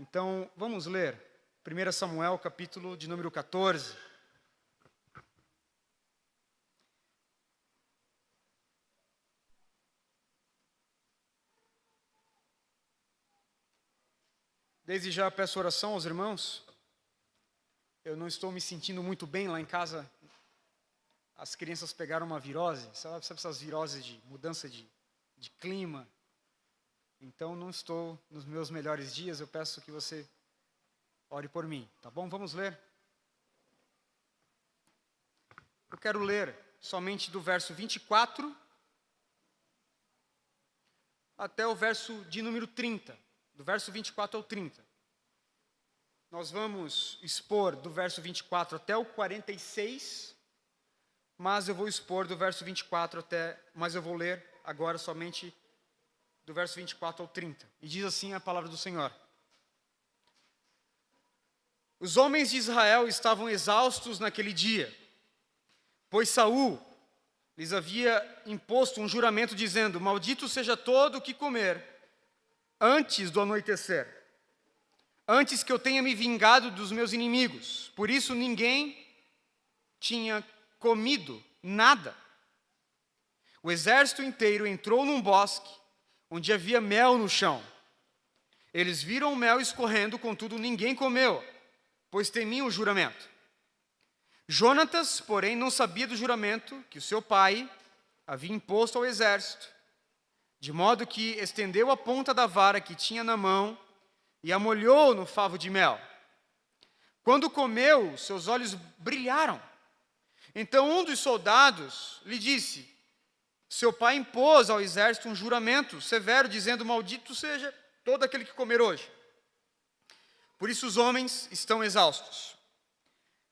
Então, vamos ler 1 Samuel, capítulo de número 14. Desde já peço oração aos irmãos. Eu não estou me sentindo muito bem lá em casa. As crianças pegaram uma virose, sabe essas viroses de mudança de clima? Então não estou nos meus melhores dias, eu peço que você ore por mim, tá bom? Vamos ler. Eu quero ler somente do verso 24 até o verso de número 30. Do verso 24 ao 30. Nós vamos expor do verso 24 até o 46, mas eu vou expor do verso 24 até, mas eu vou ler agora somente do verso 24 ao 30. E diz assim a palavra do Senhor. Os homens de Israel estavam exaustos naquele dia, pois Saul lhes havia imposto um juramento dizendo: maldito seja todo o que comer antes do anoitecer, antes que eu tenha me vingado dos meus inimigos. Por isso ninguém tinha comido nada. O exército inteiro entrou num bosque onde havia mel no chão. Eles viram o mel escorrendo, contudo ninguém comeu, pois temiam o juramento. Jonatas, porém, não sabia do juramento que o seu pai havia imposto ao exército, de modo que estendeu a ponta da vara que tinha na mão e a molhou no favo de mel. Quando comeu, seus olhos brilharam. Então um dos soldados lhe disse: seu pai impôs ao exército um juramento severo, dizendo: maldito seja todo aquele que comer hoje. Por isso os homens estão exaustos.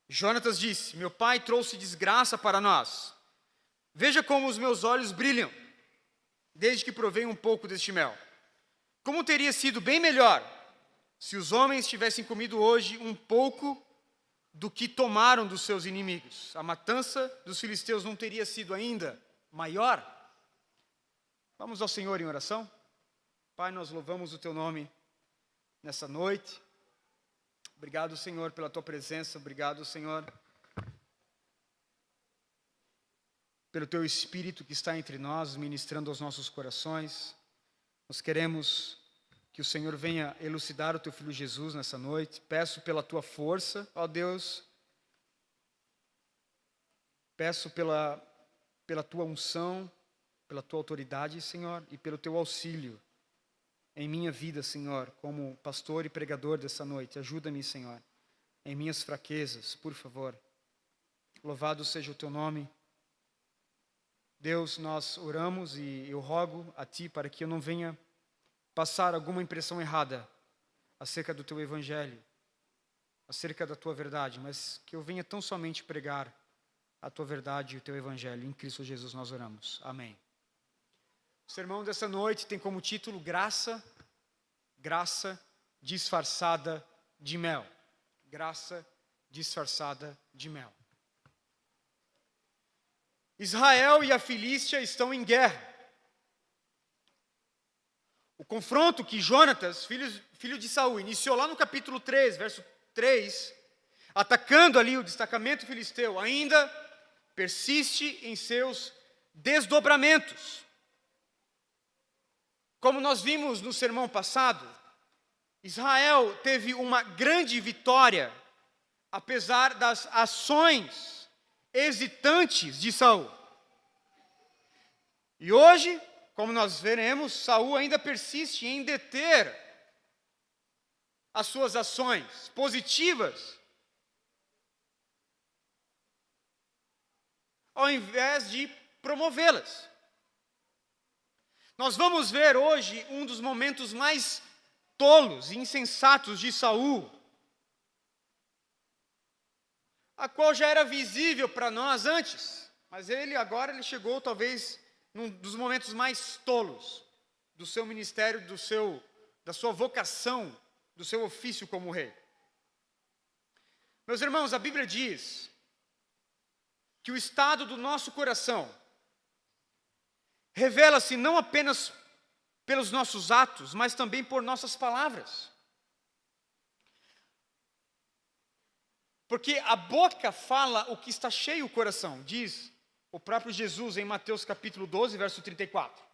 Jonatas disse: meu pai trouxe desgraça para nós. Veja como os meus olhos brilham, desde que provei um pouco deste mel. Como teria sido bem melhor se os homens tivessem comido hoje um pouco do que tomaram dos seus inimigos. A matança dos filisteus não teria sido ainda maior? Vamos ao Senhor em oração. Pai, nós louvamos o Teu nome nessa noite. Obrigado, Senhor, pela Tua presença. Obrigado, Senhor, pelo Teu Espírito que está entre nós, ministrando aos nossos corações. Nós queremos que o Senhor venha elucidar o Teu Filho Jesus nessa noite. Peço pela Tua força, ó Deus. Peço pela Tua unção, pela Tua autoridade, Senhor, e pelo Teu auxílio em minha vida, Senhor, como pastor e pregador dessa noite. Ajuda-me, Senhor, em minhas fraquezas, por favor. Louvado seja o Teu nome. Deus, nós oramos e eu rogo a Ti para que eu não venha passar alguma impressão errada acerca do Teu Evangelho, acerca da Tua verdade, mas que eu venha tão somente pregar a Tua verdade e o Teu Evangelho. Em Cristo Jesus nós oramos. Amém. O sermão dessa noite tem como título Graça disfarçada de mel. Graça disfarçada de mel. Israel e a Filístia estão em guerra. O confronto que Jonatas, filho de Saul, iniciou lá no capítulo 3, verso 3, atacando ali o destacamento filisteu, ainda persiste em seus desdobramentos. Como nós vimos no sermão passado, Israel teve uma grande vitória, apesar das ações hesitantes de Saul. E hoje, como nós veremos, Saul ainda persiste em deter as suas ações positivas, ao invés de promovê-las. Nós vamos ver hoje um dos momentos mais tolos e insensatos de Saul, a qual já era visível para nós antes, mas agora ele chegou talvez num dos momentos mais tolos do seu ministério, da sua vocação, do seu ofício como rei. Meus irmãos, a Bíblia diz que o estado do nosso coração revela-se não apenas pelos nossos atos, mas também por nossas palavras. Porque a boca fala o que está cheio o coração, diz o próprio Jesus em Mateus capítulo 12, verso 34.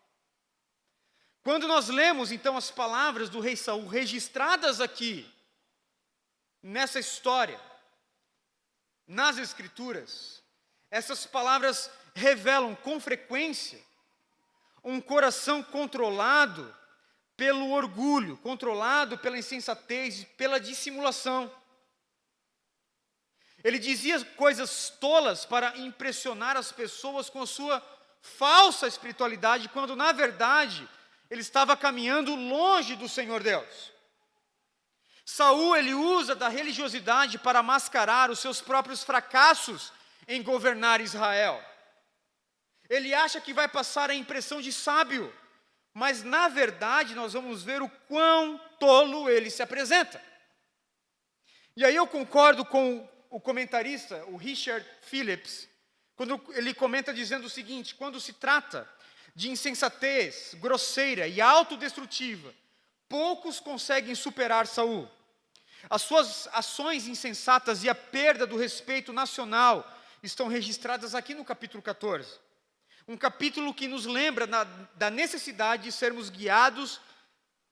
Quando nós lemos então as palavras do rei Saul registradas aqui, nessa história, nas Escrituras, essas palavras revelam com frequência um coração controlado pelo orgulho, controlado pela insensatez, pela dissimulação. Ele dizia coisas tolas para impressionar as pessoas com a sua falsa espiritualidade, quando na verdade ele estava caminhando longe do Senhor Deus. Saul, ele usa da religiosidade para mascarar os seus próprios fracassos em governar Israel. Ele acha que vai passar a impressão de sábio, mas na verdade nós vamos ver o quão tolo ele se apresenta. E aí eu concordo com o comentarista, o Richard Phillips, quando ele comenta dizendo o seguinte: quando se trata de insensatez grosseira e autodestrutiva, poucos conseguem superar Saul. As suas ações insensatas e a perda do respeito nacional estão registradas aqui no capítulo 14. Um capítulo que nos lembra da necessidade de sermos guiados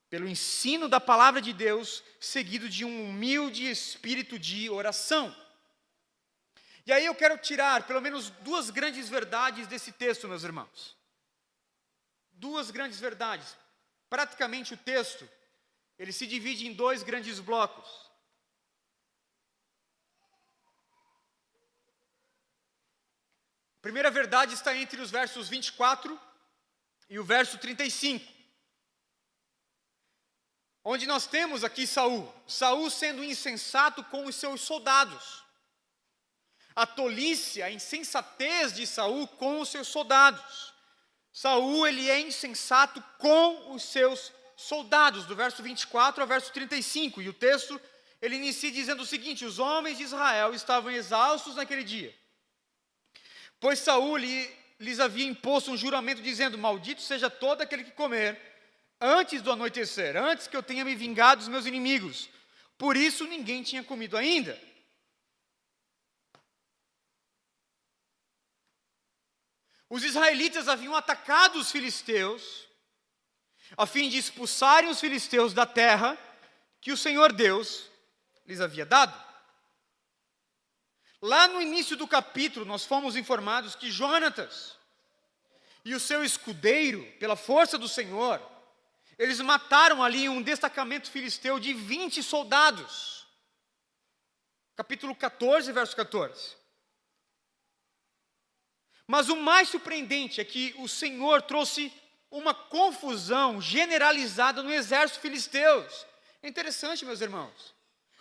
pelo ensino da palavra de Deus, seguido de um humilde espírito de oração. E aí eu quero tirar pelo menos duas grandes verdades desse texto, meus irmãos. Duas grandes verdades. Praticamente o texto, ele se divide em dois grandes blocos. A primeira verdade está entre os versos 24 e o verso 35. Onde nós temos aqui Saul sendo insensato com os seus soldados. A tolice, a insensatez de Saul com os seus soldados. Saul, ele é insensato com os seus soldados, do verso 24 ao verso 35. E o texto, ele inicia dizendo o seguinte: os homens de Israel estavam exaustos naquele dia, pois Saul lhes havia imposto um juramento dizendo: maldito seja todo aquele que comer antes do anoitecer, antes que eu tenha me vingado dos meus inimigos. Por isso ninguém tinha comido ainda. Os israelitas haviam atacado os filisteus, a fim de expulsarem os filisteus da terra que o Senhor Deus lhes havia dado. Lá no início do capítulo, nós fomos informados que Jonatas e o seu escudeiro, pela força do Senhor, eles mataram ali um destacamento filisteu de 20 soldados. Capítulo 14, verso 14. Mas o mais surpreendente é que o Senhor trouxe uma confusão generalizada no exército filisteu. É interessante, meus irmãos.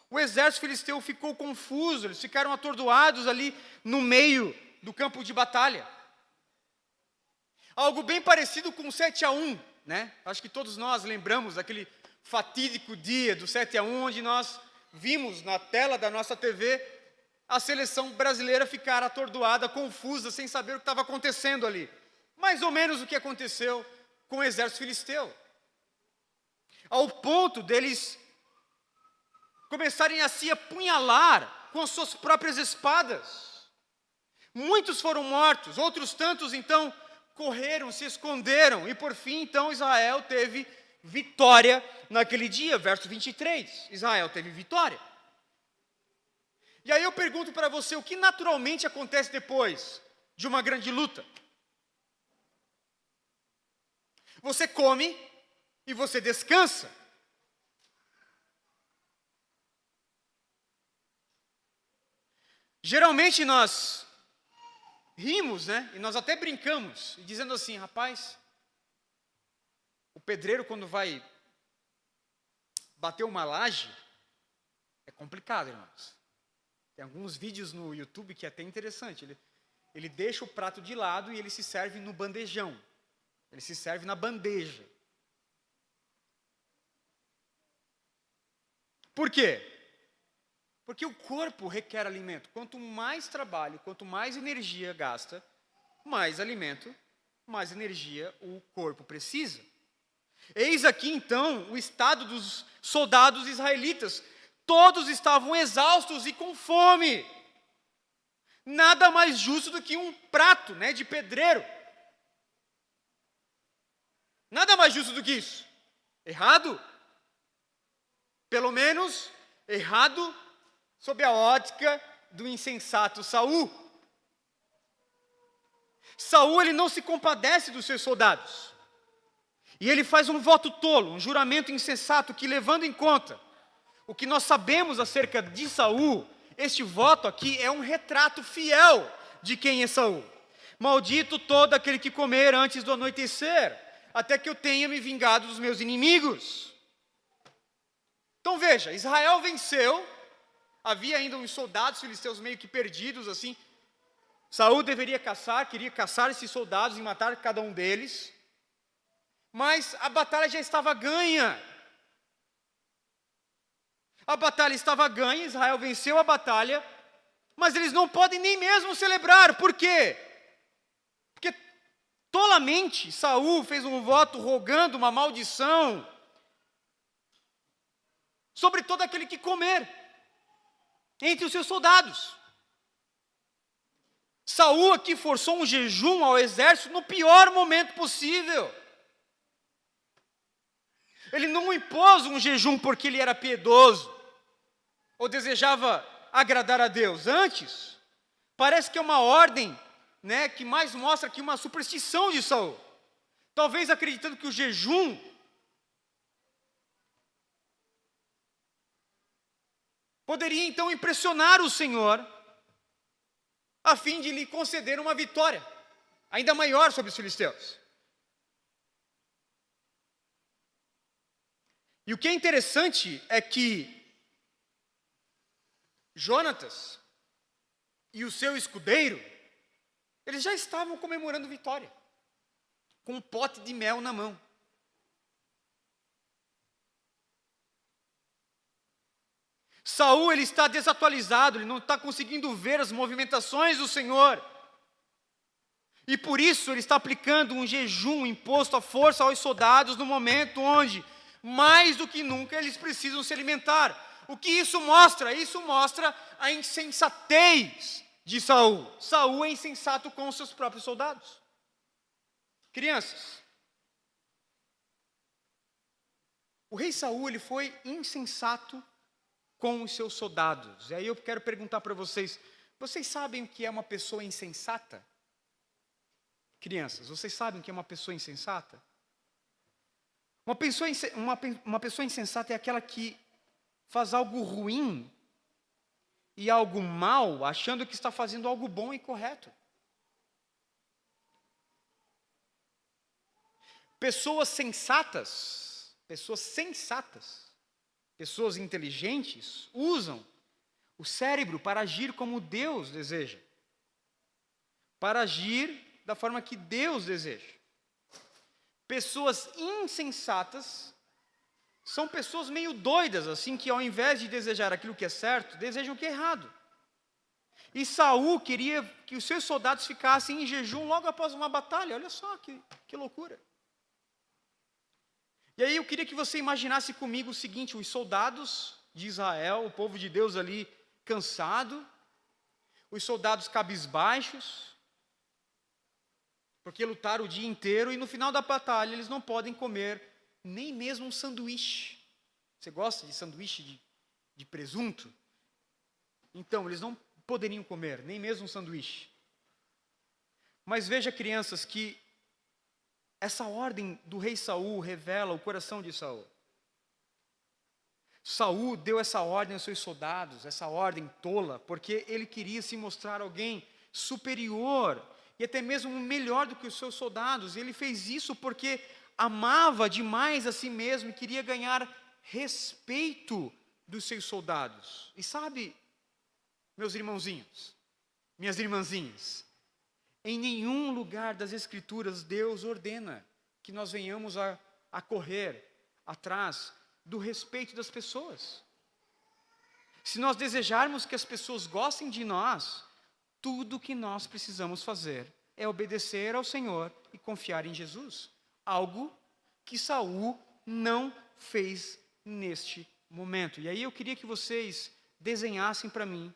O exército filisteu ficou confuso, eles ficaram atordoados ali no meio do campo de batalha. Algo bem parecido com o 7-1, né? Acho que todos nós lembramos daquele fatídico dia do 7-1, onde nós vimos na tela da nossa TV a seleção brasileira ficar atordoada, confusa, sem saber o que estava acontecendo ali. Mais ou menos o que aconteceu com o exército filisteu. Ao ponto deles começarem a se apunhalar com as suas próprias espadas. Muitos foram mortos, outros tantos então correram, se esconderam, e por fim então Israel teve vitória naquele dia, verso 23. Israel teve vitória. E aí eu pergunto para você, o que naturalmente acontece depois de uma grande luta? Você come e você descansa. Geralmente nós rimos, né? E nós até brincamos, dizendo assim: rapaz, o pedreiro quando vai bater uma laje, é complicado, irmãos. Tem alguns vídeos no YouTube que é até interessante. Ele deixa o prato de lado e ele se serve no bandejão. Ele se serve na bandeja. Por quê? Porque o corpo requer alimento. Quanto mais trabalho, quanto mais energia gasta, mais alimento, mais energia o corpo precisa. Eis aqui então o estado dos soldados israelitas, Todos estavam exaustos e com fome. Nada mais justo do que um prato, de pedreiro. Nada mais justo do que isso. Errado? Pelo menos errado sob a ótica do insensato Saul. Saul, ele não se compadece dos seus soldados. E ele faz um voto tolo, um juramento insensato que, levando em conta o que nós sabemos acerca de Saul, este voto aqui é um retrato fiel de quem é Saul. Maldito todo aquele que comer antes do anoitecer, até que eu tenha me vingado dos meus inimigos. Então veja, Israel venceu, havia ainda uns soldados filisteus meio que perdidos assim. Saul deveria queria caçar esses soldados e matar cada um deles, mas a batalha já estava ganha. A batalha estava ganha, Israel venceu a batalha, mas eles não podem nem mesmo celebrar. Por quê? Porque tolamente Saul fez um voto rogando uma maldição sobre todo aquele que comer entre os seus soldados. Saul aqui forçou um jejum ao exército no pior momento possível. Ele não impôs um jejum porque ele era piedoso ou desejava agradar a Deus. Antes, parece que é uma ordem, que mais mostra que uma superstição de Saul. Talvez acreditando que o jejum poderia então impressionar o Senhor, a fim de lhe conceder uma vitória ainda maior sobre os filisteus. E o que é interessante é que Jonatas e o seu escudeiro, eles já estavam comemorando vitória, com um pote de mel na mão. Saul, ele está desatualizado, ele não está conseguindo ver as movimentações do Senhor. E por isso ele está aplicando um jejum imposto à força aos soldados no momento onde, mais do que nunca, eles precisam se alimentar. O que isso mostra? Isso mostra a insensatez de Saul. Saul é insensato com os seus próprios soldados. Crianças, o rei Saul, ele foi insensato com os seus soldados. E aí eu quero perguntar para vocês, vocês sabem o que é uma pessoa insensata? Crianças, vocês sabem o que é uma pessoa insensata? Uma pessoa insensata é aquela que faz algo ruim e algo mal, achando que está fazendo algo bom e correto. Pessoas sensatas, pessoas inteligentes, usam o cérebro para agir como Deus deseja, para agir da forma que Deus deseja. Pessoas insensatas são pessoas meio doidas, assim, que ao invés de desejar aquilo que é certo, desejam o que é errado. E Saul queria que os seus soldados ficassem em jejum logo após uma batalha. Olha só que loucura. E aí eu queria que você imaginasse comigo o seguinte: os soldados de Israel, o povo de Deus ali cansado, os soldados cabisbaixos, porque lutaram o dia inteiro, e no final da batalha eles não podem comer nem mesmo um sanduíche. Você gosta de sanduíche de presunto? Então, eles não poderiam comer nem mesmo um sanduíche. Mas veja, crianças, que essa ordem do rei Saul revela o coração de Saul. Saul deu essa ordem aos seus soldados, essa ordem tola, porque ele queria se mostrar alguém superior e até mesmo melhor do que os seus soldados. Ele fez isso porque amava demais a si mesmo e queria ganhar respeito dos seus soldados. E sabe, meus irmãozinhos, minhas irmãzinhas, em nenhum lugar das Escrituras Deus ordena que nós venhamos a correr atrás do respeito das pessoas. Se nós desejarmos que as pessoas gostem de nós, tudo que nós precisamos fazer é obedecer ao Senhor e confiar em Jesus. Algo que Saul não fez neste momento. E aí eu queria que vocês desenhassem para mim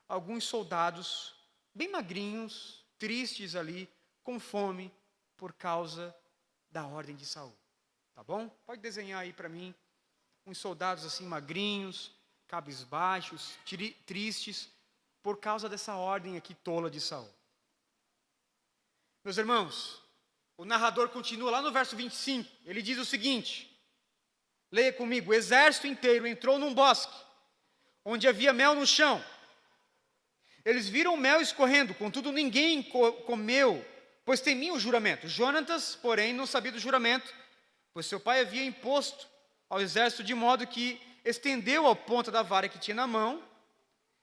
alguns soldados bem magrinhos, tristes ali, com fome, por causa da ordem de Saul. Tá bom? Pode desenhar aí para mim uns soldados assim magrinhos, cabisbaixos, tristes, por causa dessa ordem aqui tola de Saul. Meus irmãos, o narrador continua lá no verso 25, ele diz o seguinte, leia comigo: o exército inteiro entrou num bosque, onde havia mel no chão. Eles viram o mel escorrendo, contudo ninguém comeu, pois temiam o juramento. Jonatas, porém, não sabia do juramento, pois seu pai havia imposto ao exército de modo que estendeu a ponta da vara que tinha na mão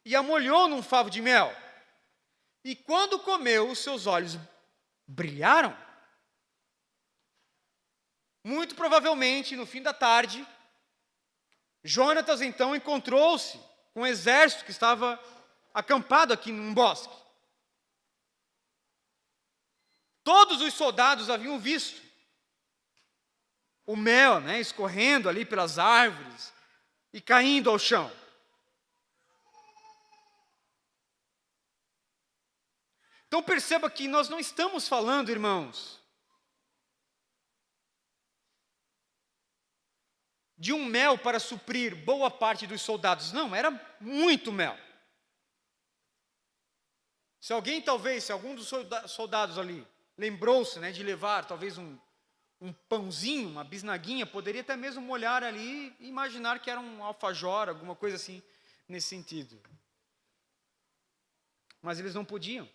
e a molhou num favo de mel. E quando comeu, os seus olhos brilharam. Muito provavelmente, no fim da tarde, Jonatas então encontrou-se com um exército que estava acampado aqui num bosque. Todos os soldados haviam visto o mel, escorrendo ali pelas árvores e caindo ao chão. Então perceba que nós não estamos falando, irmãos, de um mel para suprir boa parte dos soldados. Não, era muito mel. Se algum dos soldados ali lembrou-se de levar talvez um pãozinho, uma bisnaguinha, poderia até mesmo molhar ali e imaginar que era um alfajor, alguma coisa assim, nesse sentido. Mas eles não podiam,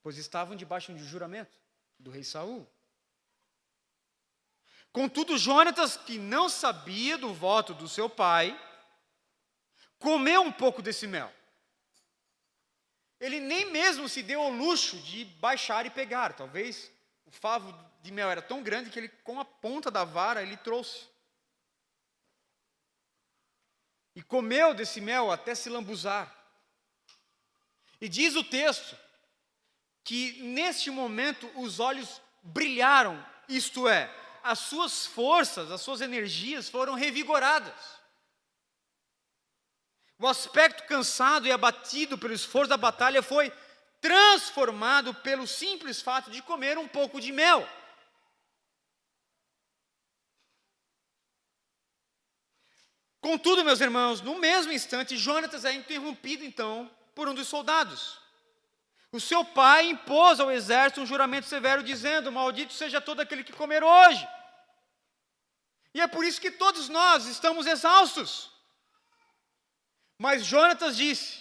pois estavam debaixo de um juramento do rei Saul. Contudo, Jonatas, que não sabia do voto do seu pai, comeu um pouco desse mel. Ele nem mesmo se deu ao luxo de baixar e pegar. Talvez o favo de mel era tão grande que ele, com a ponta da vara, ele trouxe. E comeu desse mel até se lambuzar. E diz o texto que neste momento os olhos brilharam, isto é, as suas forças, as suas energias foram revigoradas. O aspecto cansado e abatido pelo esforço da batalha foi transformado pelo simples fato de comer um pouco de mel. Contudo, meus irmãos, no mesmo instante, Jonatas é interrompido, então, por um dos soldados. O seu pai impôs ao exército um juramento severo, dizendo: maldito seja todo aquele que comer hoje. E é por isso que todos nós estamos exaustos. Mas Jonatas disse: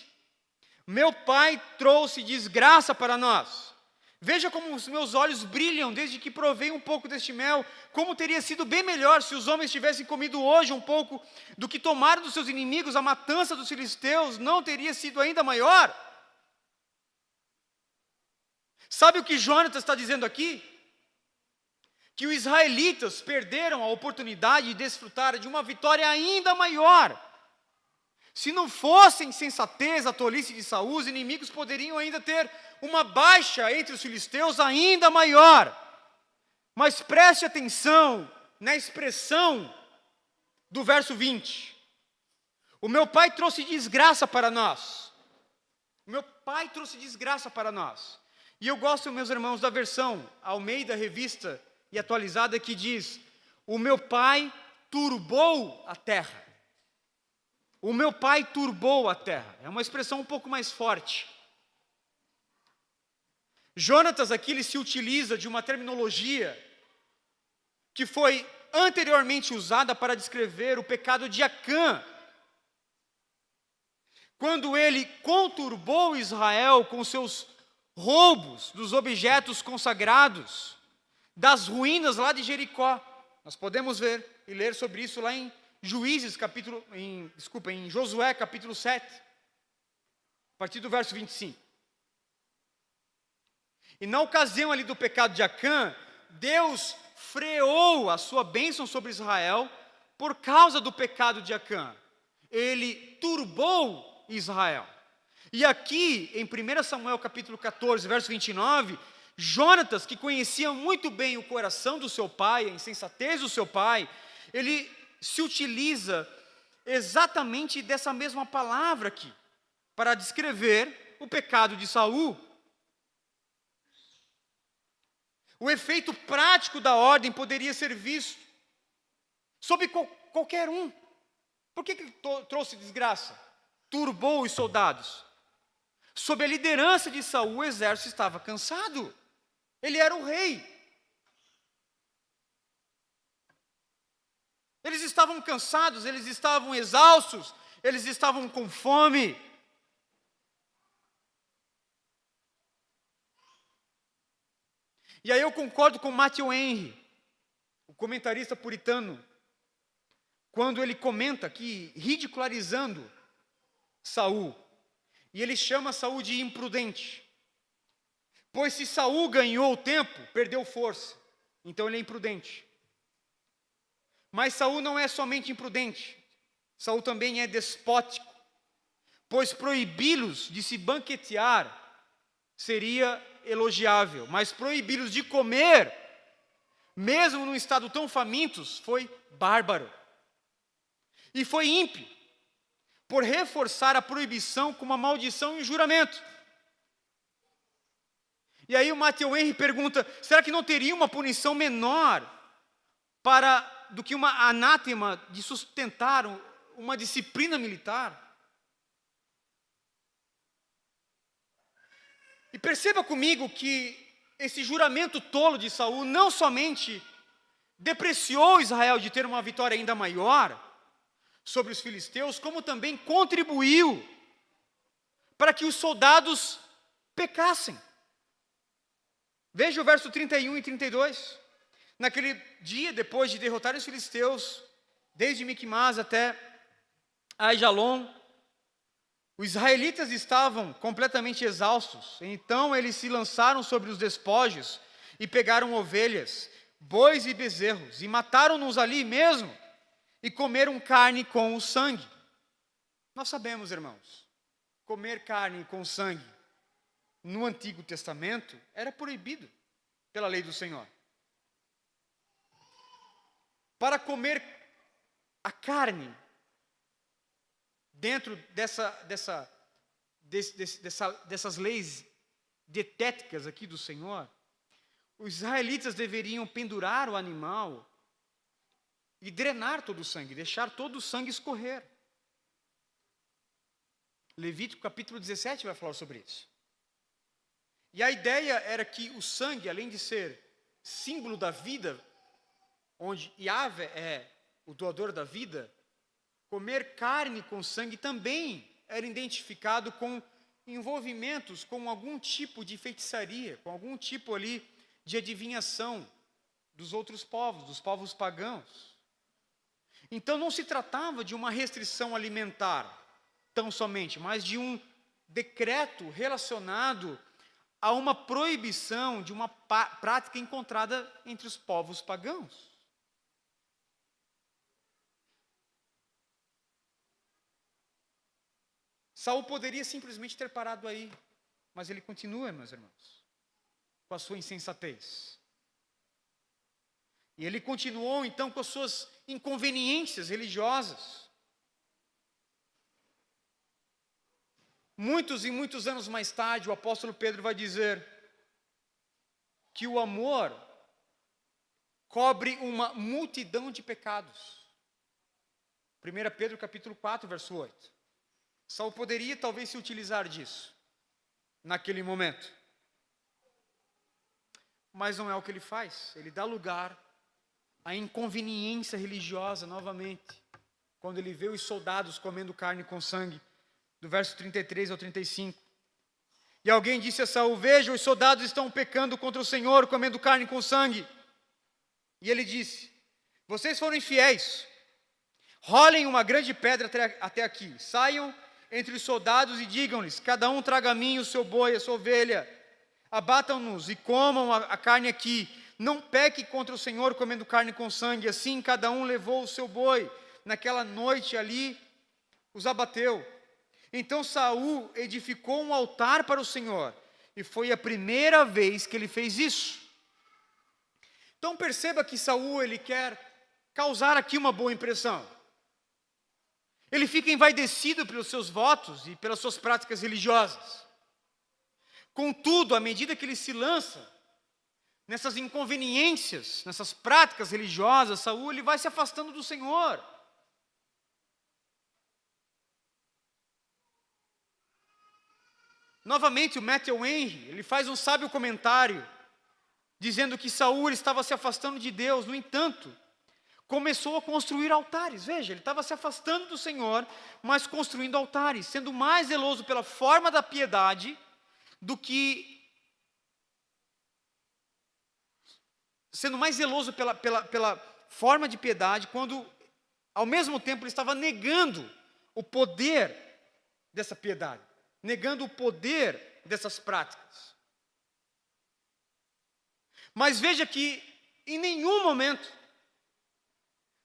meu pai trouxe desgraça para nós. Veja como os meus olhos brilham desde que provei um pouco deste mel. Como teria sido bem melhor se os homens tivessem comido hoje um pouco do que tomaram dos seus inimigos. A matança dos filisteus não teria sido ainda maior. Sabe o que Jonatas está dizendo aqui? Que os israelitas perderam a oportunidade de desfrutar de uma vitória ainda maior. Se não fosse a insensatez, a tolice de Saul, os inimigos poderiam ainda ter uma baixa entre os filisteus ainda maior. Mas preste atenção na expressão do verso 20. O meu pai trouxe desgraça para nós. O meu pai trouxe desgraça para nós. E eu gosto, meus irmãos, da versão Almeida Revista e Atualizada, que diz: o meu pai turbou a terra. O meu pai turbou a terra. É uma expressão um pouco mais forte. Jonatas aqui ele se utiliza de uma terminologia que foi anteriormente usada para descrever o pecado de Acã. Quando ele conturbou Israel com seus roubos dos objetos consagrados, das ruínas lá de Jericó. Nós podemos ver e ler sobre isso lá em em Josué capítulo 7, a partir do verso 25. E na ocasião ali do pecado de Acã, Deus freou a sua bênção sobre Israel por causa do pecado de Acã. Ele turbou Israel. E aqui, em 1 Samuel capítulo 14, verso 29, Jonatas, que conhecia muito bem o coração do seu pai, a insensatez do seu pai, ele se utiliza exatamente dessa mesma palavra aqui, para descrever o pecado de Saul. O efeito prático da ordem poderia ser visto sobre qualquer um. Por que ele trouxe desgraça? Turbou os soldados. Sob a liderança de Saul, o exército estava cansado. Ele era o rei. Eles estavam cansados, eles estavam exaustos, eles estavam com fome. E aí eu concordo com Matthew Henry, o comentarista puritano, quando ele comenta aqui, ridicularizando Saul, e ele chama Saul de imprudente. Pois se Saul ganhou o tempo, perdeu força, então ele é imprudente. Mas Saul não é somente imprudente, Saul também é despótico, pois proibi-los de se banquetear seria elogiável, mas proibi-los de comer, mesmo num estado tão famintos, foi bárbaro. E foi ímpio, por reforçar a proibição com uma maldição e um juramento. E aí o Matthew Henry pergunta, será que não teria uma punição menor do que uma anátema de sustentar uma disciplina militar? E perceba comigo que esse juramento tolo de Saul não somente depreciou Israel de ter uma vitória ainda maior sobre os filisteus, como também contribuiu para que os soldados pecassem. Veja o verso 31 e 32. Naquele dia, depois de derrotar os filisteus, desde Miquimás até Aijalon, os israelitas estavam completamente exaustos. Então eles se lançaram sobre os despojos e pegaram ovelhas, bois e bezerros, e mataram-nos ali mesmo, e comeram carne com o sangue. Nós sabemos, irmãos, comer carne com sangue no Antigo Testamento era proibido pela lei do Senhor. Para comer a carne dentro dessas leis dietéticas aqui do Senhor, os israelitas deveriam pendurar o animal e drenar todo o sangue, deixar todo o sangue escorrer. Levítico capítulo 17 vai falar sobre isso. E a ideia era que o sangue, além de ser símbolo da vida, onde Yahvé é o doador da vida, comer carne com sangue também era identificado com envolvimentos com algum tipo de feitiçaria, com algum tipo ali de adivinhação dos outros povos, dos povos pagãos. Então não se tratava de uma restrição alimentar, tão somente, mas de um decreto relacionado a uma proibição de uma prática encontrada entre os povos pagãos. Saul poderia simplesmente ter parado aí, mas ele continua, meus irmãos, com a sua insensatez. E ele continuou então com as suas inconveniências religiosas. Muitos e muitos anos mais tarde, o apóstolo Pedro vai dizer que o amor cobre uma multidão de pecados. 1 Pedro capítulo 4, verso 8. Saul poderia talvez se utilizar disso naquele momento. Mas não é o que ele faz. Ele dá lugar à inconveniência religiosa novamente, quando ele vê os soldados comendo carne com sangue, do verso 33 ao 35. E alguém disse a Saul, veja, os soldados estão pecando contra o Senhor, comendo carne com sangue. E ele disse, vocês foram infiéis, rolem uma grande pedra até aqui, saiam entre os soldados e digam-lhes, cada um traga a mim o seu boi, a sua ovelha, abatam-nos e comam a carne aqui, não peque contra o Senhor comendo carne com sangue. Assim cada um levou o seu boi, naquela noite ali os abateu. Então Saul edificou um altar para o Senhor E foi a primeira vez que ele fez isso. Então perceba que Saul, ele quer causar aqui uma boa impressão. Ele fica envaidecido pelos seus votos e pelas suas práticas religiosas. Contudo, à medida que ele se lança nessas inconveniências, nessas práticas religiosas, Saul ele vai se afastando do Senhor. Novamente, o Matthew Henry, ele faz um sábio comentário, dizendo que Saul estava se afastando de Deus. No entanto, começou a construir altares. Veja, ele estava se afastando do Senhor, mas construindo altares, sendo mais zeloso pela forma da piedade do que sendo mais zeloso pela forma de piedade, quando ao mesmo tempo ele estava negando o poder dessa piedade, negando o poder dessas práticas. Mas veja que em nenhum momento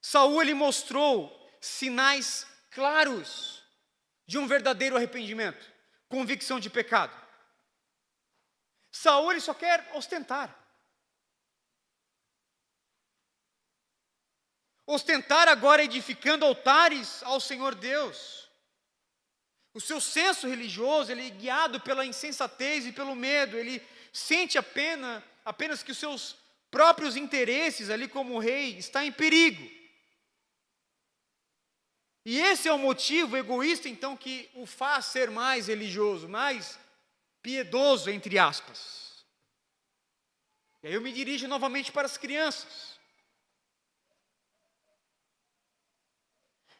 Saul ele mostrou sinais claros de um verdadeiro arrependimento, convicção de pecado. Saul ele só quer ostentar. Ostentar agora edificando altares ao Senhor Deus. O seu senso religioso, ele é guiado pela insensatez e pelo medo. Ele sente apenas que os seus próprios interesses ali como rei está em perigo. E esse é o motivo egoísta, então, que o faz ser mais religioso, mais piedoso, entre aspas. E aí eu me dirijo novamente para as crianças.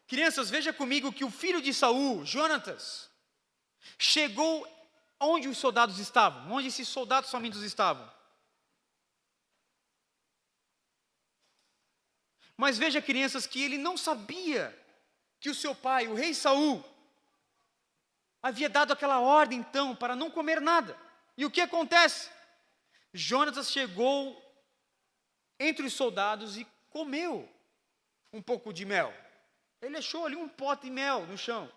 Crianças, veja comigo que o filho de Saul, Jonatas, chegou onde os soldados estavam, onde esses soldados famintos estavam. Mas veja, crianças, que ele não sabia que o seu pai, o rei Saul, havia dado aquela ordem, então, para não comer nada. E o que acontece? Jonatas chegou entre os soldados e comeu um pouco de mel. Ele achou ali um pote de mel no chão.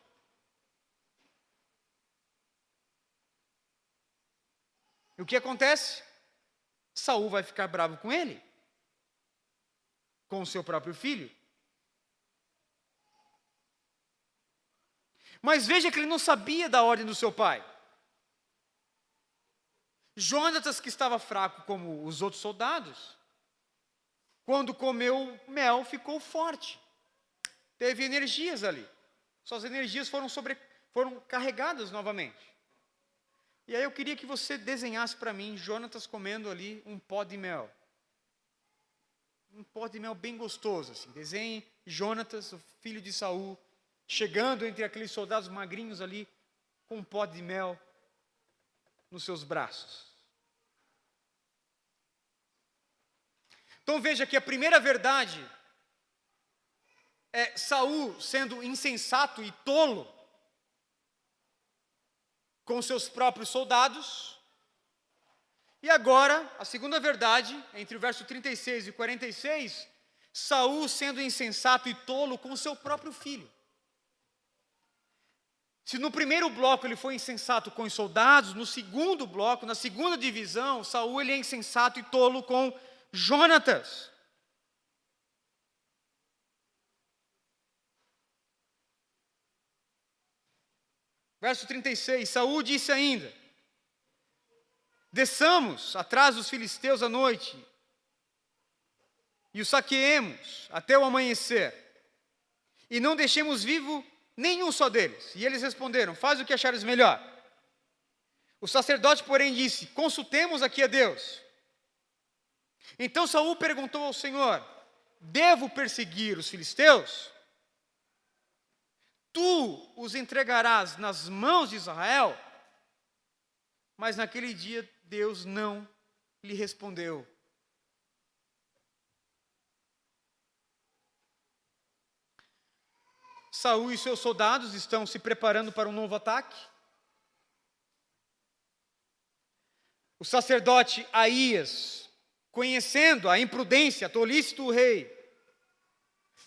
E o que acontece? Saul vai ficar bravo com ele, com o seu próprio filho. Mas veja que ele não sabia da ordem do seu pai. Jonatas, que estava fraco como os outros soldados, quando comeu mel, ficou forte. Teve energias ali. Suas energias foram carregadas novamente. E aí eu queria que você desenhasse para mim Jonatas comendo ali um pó de mel. Um pó de mel bem gostoso, assim. Desenhe Jonatas, o filho de Saul, chegando entre aqueles soldados magrinhos ali, com um pó de mel nos seus braços. Então veja que a primeira verdade é Saul sendo insensato e tolo com seus próprios soldados. E agora, a segunda verdade, entre o verso 36 e 46, Saul sendo insensato e tolo com seu próprio filho. Se no primeiro bloco ele foi insensato com os soldados, no segundo bloco, na segunda divisão, Saul ele é insensato e tolo com Jonatas. Verso 36, Saul disse ainda: desçamos atrás dos filisteus à noite e os saqueemos até o amanhecer, e não deixemos vivo nenhum só deles. E eles responderam: faz o que achares melhor. O sacerdote, porém, disse: consultemos aqui a Deus. Então Saul perguntou ao Senhor: devo perseguir os filisteus? Tu os entregarás nas mãos de Israel? Mas naquele dia Deus não lhe respondeu. Saul e seus soldados estão se preparando para um novo ataque. O sacerdote Aías, conhecendo a imprudência, a tolice do rei,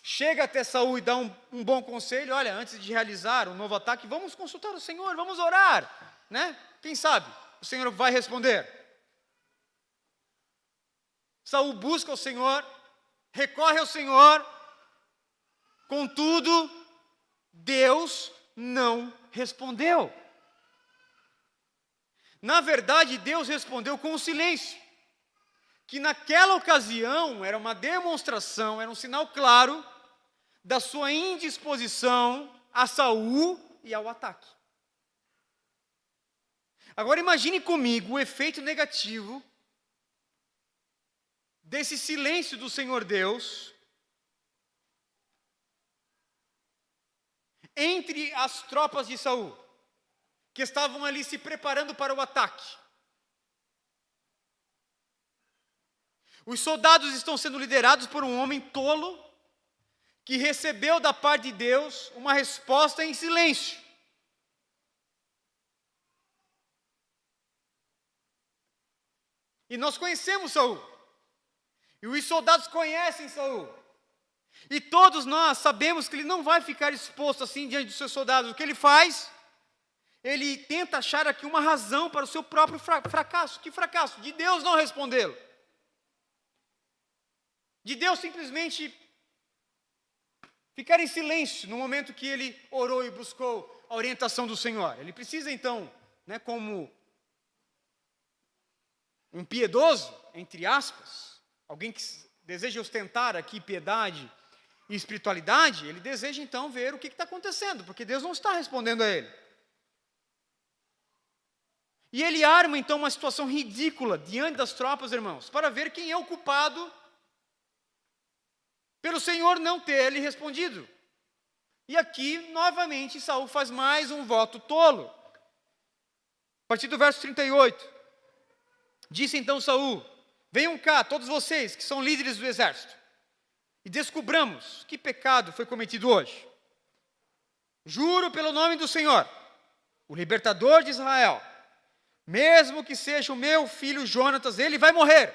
chega até Saul e dá um bom conselho: olha, antes de realizar um novo ataque, vamos consultar o Senhor, vamos orar, né? Quem sabe? Senhor vai responder. Saul busca o Senhor, recorre ao Senhor, contudo, Deus não respondeu. Na verdade, Deus respondeu com o silêncio, que naquela ocasião era uma demonstração, era um sinal claro da sua indisposição a Saul e ao ataque. Agora imagine comigo o efeito negativo desse silêncio do Senhor Deus entre as tropas de Saul, que estavam ali se preparando para o ataque. Os soldados estão sendo liderados por um homem tolo, que recebeu da parte de Deus uma resposta em silêncio. E nós conhecemos Saul. E os soldados conhecem Saul. E todos nós sabemos que ele não vai ficar exposto assim diante dos seus soldados. O que ele faz? Ele tenta achar aqui uma razão para o seu próprio fracasso. Que fracasso? De Deus não respondê-lo. De Deus simplesmente ficar em silêncio no momento que ele orou e buscou a orientação do Senhor. Ele precisa então, como um piedoso, entre aspas, alguém que deseja ostentar aqui piedade e espiritualidade, ele deseja então ver o que está acontecendo, porque Deus não está respondendo a ele. E ele arma então uma situação ridícula diante das tropas, irmãos, para ver quem é o culpado pelo Senhor não ter lhe respondido. E aqui, novamente, Saul faz mais um voto tolo. A partir do verso 38. Disse então Saul: venham cá, todos vocês que são líderes do exército, e descubramos que pecado foi cometido hoje. Juro pelo nome do Senhor, o libertador de Israel, mesmo que seja o meu filho Jonatas, ele vai morrer.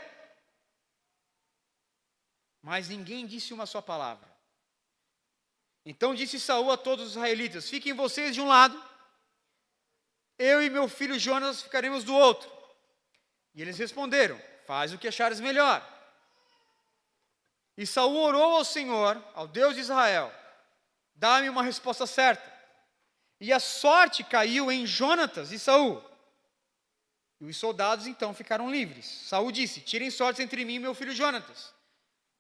Mas ninguém disse uma só palavra. Então disse Saul a todos os israelitas: fiquem vocês de um lado, eu e meu filho Jonatas ficaremos do outro. E eles responderam: faz o que achares melhor. E Saul orou ao Senhor, ao Deus de Israel: dá-me uma resposta certa. E a sorte caiu em Jonatas e Saul. E os soldados então ficaram livres. Saul disse: tirem sortes entre mim e meu filho Jonatas.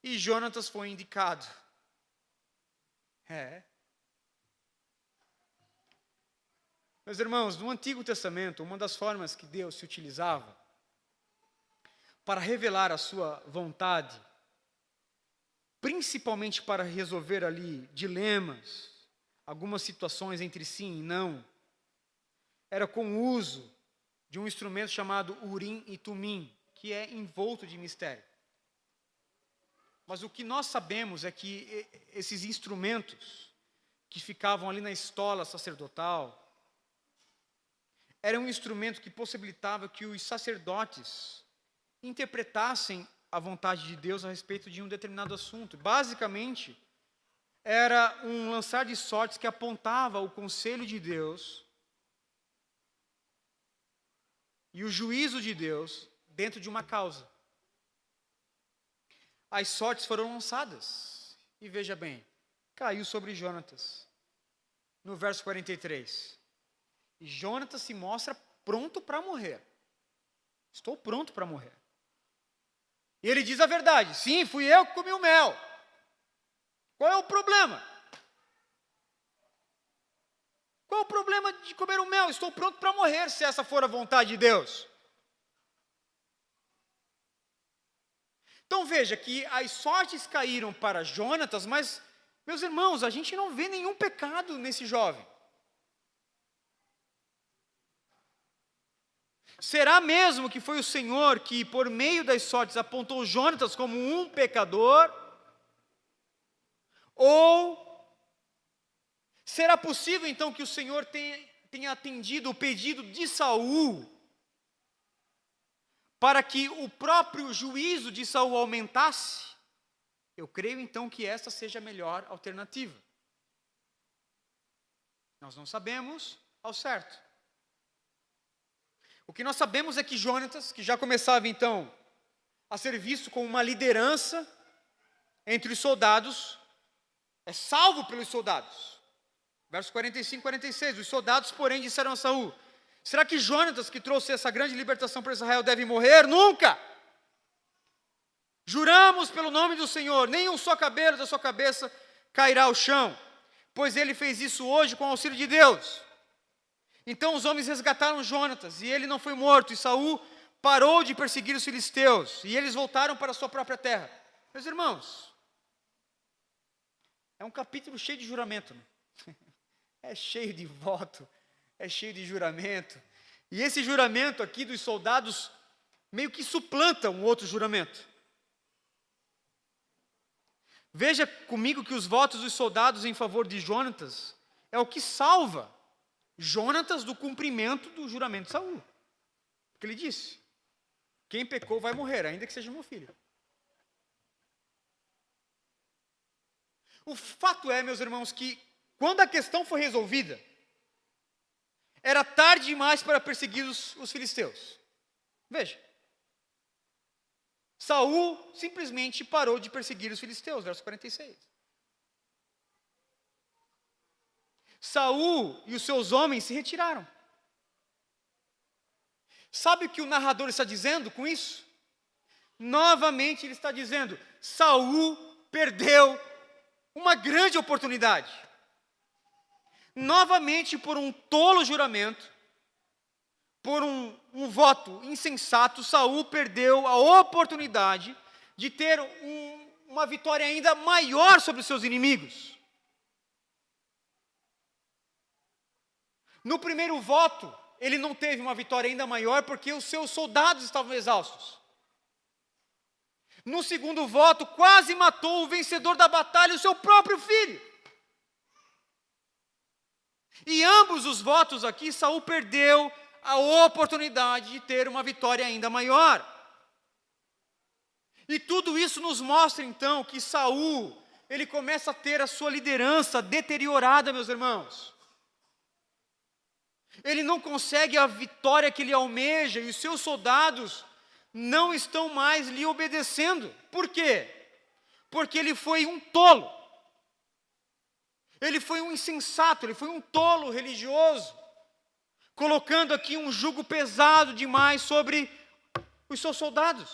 E Jonatas foi indicado. Meus irmãos, no Antigo Testamento, uma das formas que Deus se utilizava para revelar a sua vontade, principalmente para resolver ali dilemas, algumas situações entre sim e não, era com o uso de um instrumento chamado Urim e Tumim, que é envolto de mistério. Mas o que nós sabemos é que esses instrumentos que ficavam ali na estola sacerdotal eram um instrumento que possibilitava que os sacerdotes interpretassem a vontade de Deus a respeito de um determinado assunto. Basicamente, era um lançar de sortes que apontava o conselho de Deus e o juízo de Deus dentro de uma causa. As sortes foram lançadas. E veja bem, caiu sobre Jonatas. No verso 43. E Jonatas se mostra pronto para morrer. Estou pronto para morrer. E ele diz a verdade: sim, fui eu que comi o mel. Qual é o problema? Qual é o problema de comer o mel? Estou pronto para morrer, se essa for a vontade de Deus. Então veja que as sortes caíram para Jonatas, mas, meus irmãos, a gente não vê nenhum pecado nesse jovem. Será mesmo que foi o Senhor que, por meio das sortes, apontou Jonatas como um pecador? Ou será possível então que o Senhor tenha atendido o pedido de Saul para que o próprio juízo de Saul aumentasse? Eu creio então que esta seja a melhor alternativa. Nós não sabemos ao certo. O que nós sabemos é que Jonatas, que já começava então a ser visto como uma liderança entre os soldados, é salvo pelos soldados. Versos 45 e 46, os soldados, porém, disseram a Saul: será que Jonatas, que trouxe essa grande libertação para Israel, deve morrer? Nunca! Juramos pelo nome do Senhor, nem um só cabelo da sua cabeça cairá ao chão, pois ele fez isso hoje com o auxílio de Deus. Então os homens resgataram Jonatas, e ele não foi morto, e Saul parou de perseguir os filisteus, e eles voltaram para a sua própria terra. Meus irmãos, é um capítulo cheio de juramento, né? É cheio de voto, é cheio de juramento, e esse juramento aqui dos soldados meio que suplanta um outro juramento. Veja comigo que os votos dos soldados em favor de Jonatas é o que salva Jonatas do cumprimento do juramento de Saul. Porque ele disse: quem pecou vai morrer, ainda que seja meu filho. O fato é, meus irmãos, que quando a questão foi resolvida, era tarde demais para perseguir os filisteus. Veja. Saul simplesmente parou de perseguir os filisteus, verso 46. Saul e os seus homens se retiraram. Sabe o que o narrador está dizendo com isso? Novamente ele está dizendo: Saul perdeu uma grande oportunidade. Novamente, por um tolo juramento, por um voto insensato, Saul perdeu a oportunidade de ter uma vitória ainda maior sobre os seus inimigos. No primeiro voto, ele não teve uma vitória ainda maior porque os seus soldados estavam exaustos. No segundo voto, quase matou o vencedor da batalha, o seu próprio filho. E ambos os votos aqui, Saul perdeu a oportunidade de ter uma vitória ainda maior. E tudo isso nos mostra então que Saul, ele começa a ter a sua liderança deteriorada, meus irmãos. Ele não consegue a vitória que ele almeja, e os seus soldados não estão mais lhe obedecendo. Por quê? Porque ele foi um tolo. Ele foi um insensato, ele foi um tolo religioso, colocando aqui um jugo pesado demais sobre os seus soldados.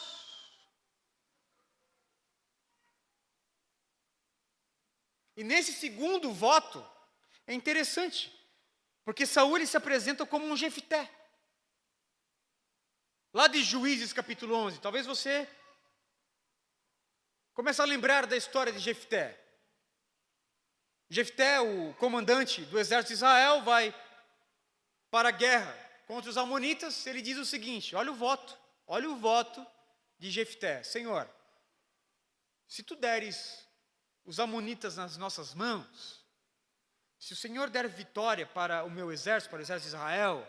E nesse segundo voto, é interessante, porque Saul ele se apresenta como um Jefté. Lá de Juízes capítulo 11, talvez você comece a lembrar da história de Jefté. Jefté, o comandante do exército de Israel, vai para a guerra contra os amonitas. Ele diz o seguinte: olha o voto de Jefté: Senhor, se tu deres os amonitas nas nossas mãos, se o Senhor der vitória para o meu exército, para o exército de Israel,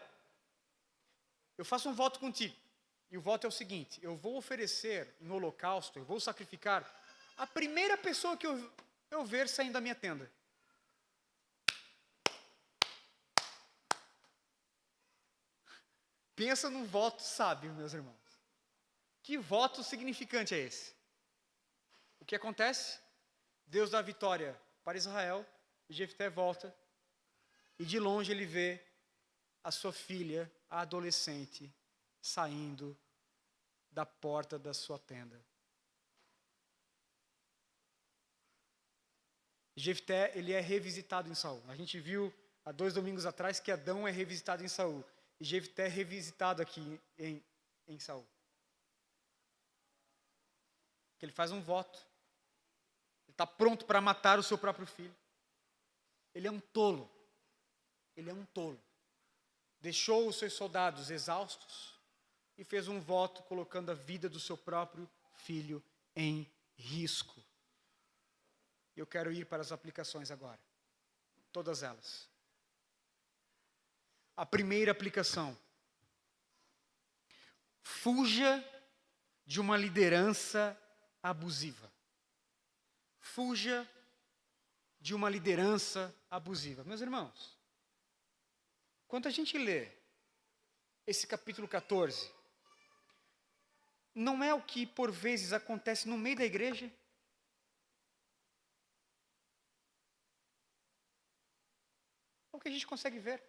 eu faço um voto contigo. E o voto é o seguinte: eu vou oferecer em holocausto, eu vou sacrificar a primeira pessoa que eu ver saindo da minha tenda. Pensa num voto sábio, meus irmãos. Que voto significante é esse? O que acontece? Deus dá vitória para Israel, e Jefté volta, e de longe ele vê a sua filha, a adolescente, saindo da porta da sua tenda. Jefté, ele é revisitado em Saul. A gente viu há 2 domingos atrás que Adão é revisitado em Saul. E Jefté é revisitado aqui em Saul. Que ele faz um voto. Ele está pronto para matar o seu próprio filho. Ele é um tolo. Ele é um tolo. Deixou os seus soldados exaustos e fez um voto colocando a vida do seu próprio filho em risco. Eu quero ir para as aplicações agora. Todas elas. A primeira aplicação: fuja de uma liderança abusiva. Fuja de uma liderança abusiva. Meus irmãos, quando a gente lê esse capítulo 14, não é o que por vezes acontece no meio da igreja? É o que a gente consegue ver.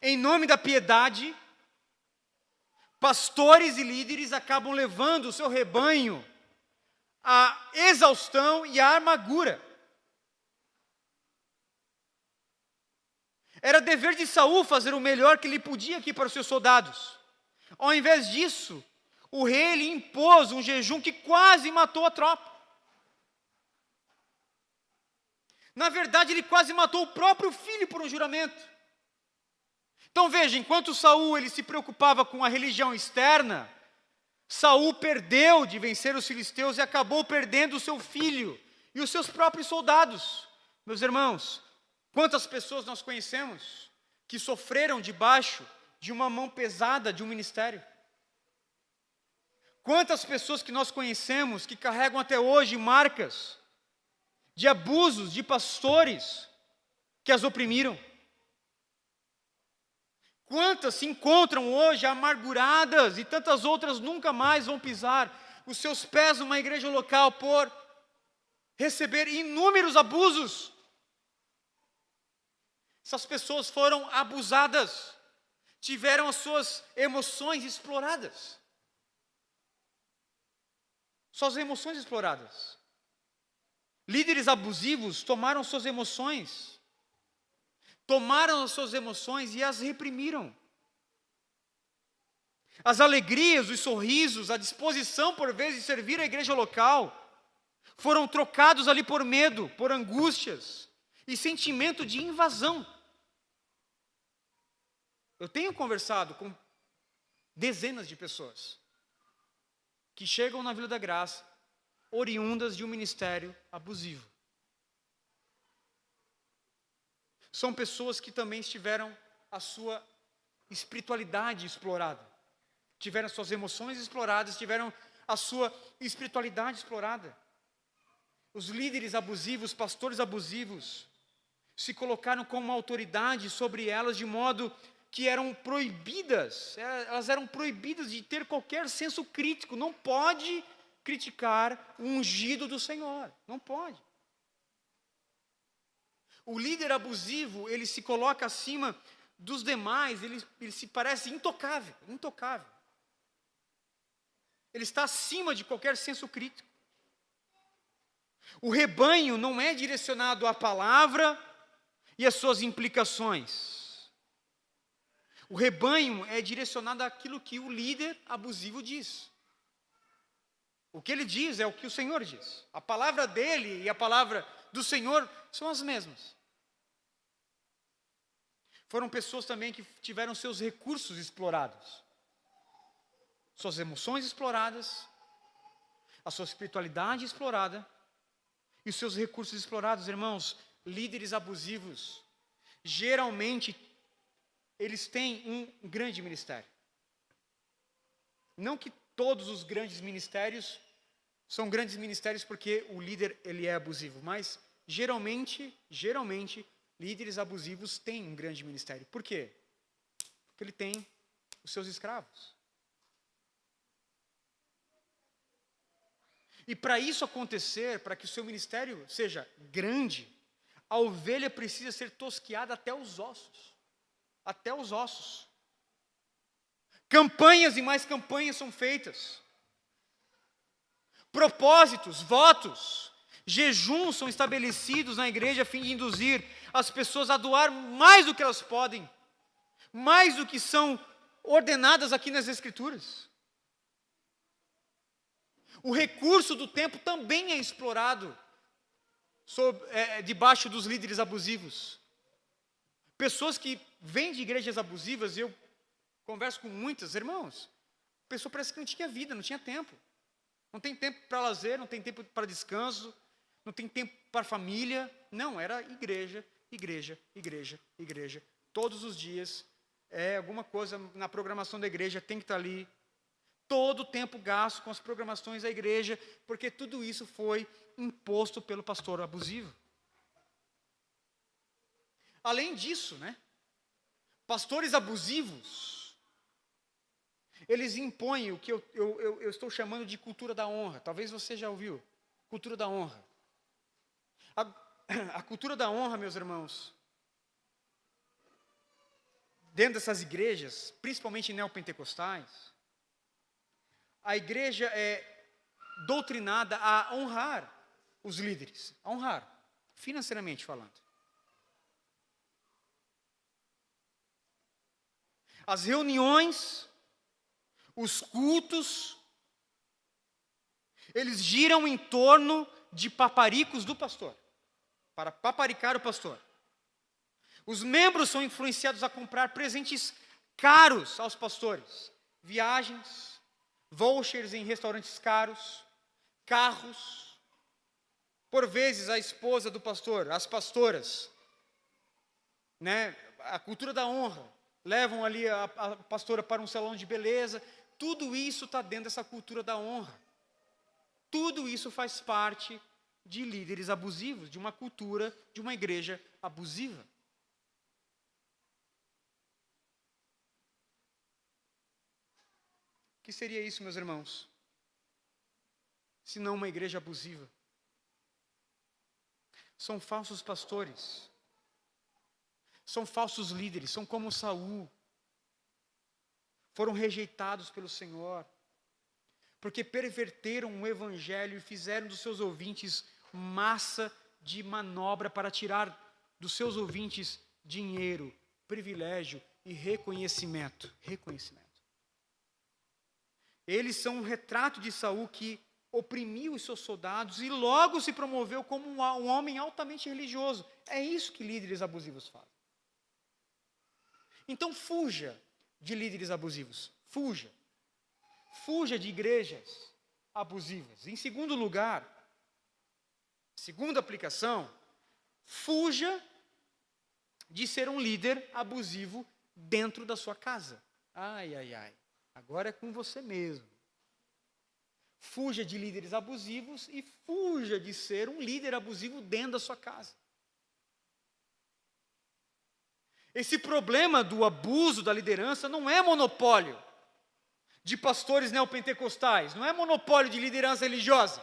Em nome da piedade, pastores e líderes acabam levando o seu rebanho à exaustão e à amargura. Era dever de Saul fazer o melhor que ele podia aqui para os seus soldados. Ao invés disso, o rei lhe impôs um jejum que quase matou a tropa. Na verdade, ele quase matou o próprio filho por um juramento. Então veja, enquanto Saul ele se preocupava com a religião externa, Saul perdeu de vencer os filisteus e acabou perdendo o seu filho e os seus próprios soldados. Meus irmãos, quantas pessoas nós conhecemos que sofreram debaixo de uma mão pesada de um ministério? Quantas pessoas que nós conhecemos que carregam até hoje marcas de abusos de pastores que as oprimiram? Quantas se encontram hoje amarguradas e tantas outras nunca mais vão pisar os seus pés numa igreja local por receber inúmeros abusos? Essas pessoas foram abusadas, tiveram as suas emoções exploradas. Suas emoções exploradas. Líderes abusivos tomaram suas emoções e as reprimiram. As alegrias, os sorrisos, a disposição por vezes de servir a igreja local, foram trocados ali por medo, por angústias e sentimento de invasão. Eu tenho conversado com dezenas de pessoas que chegam na Vila da Graça, oriundas de um ministério abusivo. São pessoas que também tiveram a sua espiritualidade explorada, tiveram suas emoções exploradas, tiveram a sua espiritualidade explorada. Os líderes abusivos, pastores abusivos, se colocaram como uma autoridade sobre elas de modo que elas eram proibidas de ter qualquer senso crítico. Não pode criticar o ungido do Senhor, não pode. O líder abusivo, ele se coloca acima dos demais, ele se parece intocável. Ele está acima de qualquer senso crítico. O rebanho não é direcionado à palavra e às suas implicações. O rebanho é direcionado àquilo que o líder abusivo diz. O que ele diz é o que o Senhor diz. A palavra dele e a palavra do Senhor são as mesmas. Foram pessoas também que tiveram seus recursos explorados, suas emoções exploradas, a sua espiritualidade explorada e os seus recursos explorados. Irmãos, líderes abusivos, geralmente, eles têm um grande ministério. Não que todos os grandes ministérios são grandes ministérios porque o líder ele é abusivo, mas geralmente, líderes abusivos têm um grande ministério. Por quê? Porque ele tem os seus escravos. E para isso acontecer, para que o seu ministério seja grande, a ovelha precisa ser tosquiada até os ossos. Até os ossos. Campanhas e mais campanhas são feitas. Propósitos, votos, jejuns são estabelecidos na igreja a fim de induzir as pessoas a doar mais do que elas podem, mais do que são ordenadas aqui nas Escrituras. O recurso do tempo também é explorado debaixo dos líderes abusivos. Pessoas que vêm de igrejas abusivas, eu converso com muitas, irmãos, a pessoa parece que não tinha vida, não tinha tempo. Não tem tempo para lazer, não tem tempo para descanso, não tem tempo para família. Não, era igreja. Todos os dias, alguma coisa na programação da igreja tem que estar ali. Todo o tempo gasto com as programações da igreja, porque tudo isso foi imposto pelo pastor abusivo. Além disso, pastores abusivos Eles impõem o que eu estou chamando de cultura da honra. Talvez você já ouviu. Cultura da honra. A cultura da honra, meus irmãos, dentro dessas igrejas, principalmente neopentecostais, a igreja é doutrinada a honrar os líderes, a honrar, financeiramente falando. As reuniões, os cultos, eles giram em torno de paparicos do pastor, para paparicar o pastor. Os membros são influenciados a comprar presentes caros aos pastores, viagens, vouchers em restaurantes caros, carros. Por vezes a esposa do pastor, as pastoras, né, a cultura da honra, levam ali a pastora para um salão de beleza. Tudo isso está dentro dessa cultura da honra. Tudo isso faz parte de líderes abusivos, de uma cultura, de uma igreja abusiva. O que seria isso, meus irmãos? Se não uma igreja abusiva? São falsos pastores. São falsos líderes, são como Saul. Foram rejeitados pelo Senhor, porque perverteram o evangelho e fizeram dos seus ouvintes massa de manobra para tirar dos seus ouvintes dinheiro, privilégio e reconhecimento. Eles são um retrato de Saul que oprimiu os seus soldados e logo se promoveu como um homem altamente religioso. É isso que líderes abusivos fazem. Então fuja de líderes abusivos. Fuja. Fuja de igrejas abusivas. Em segundo lugar, segunda aplicação, fuja de ser um líder abusivo dentro da sua casa. Ai, agora é com você mesmo. Fuja de líderes abusivos e fuja de ser um líder abusivo dentro da sua casa. Esse problema do abuso da liderança não é monopólio de pastores neopentecostais, não é monopólio de liderança religiosa.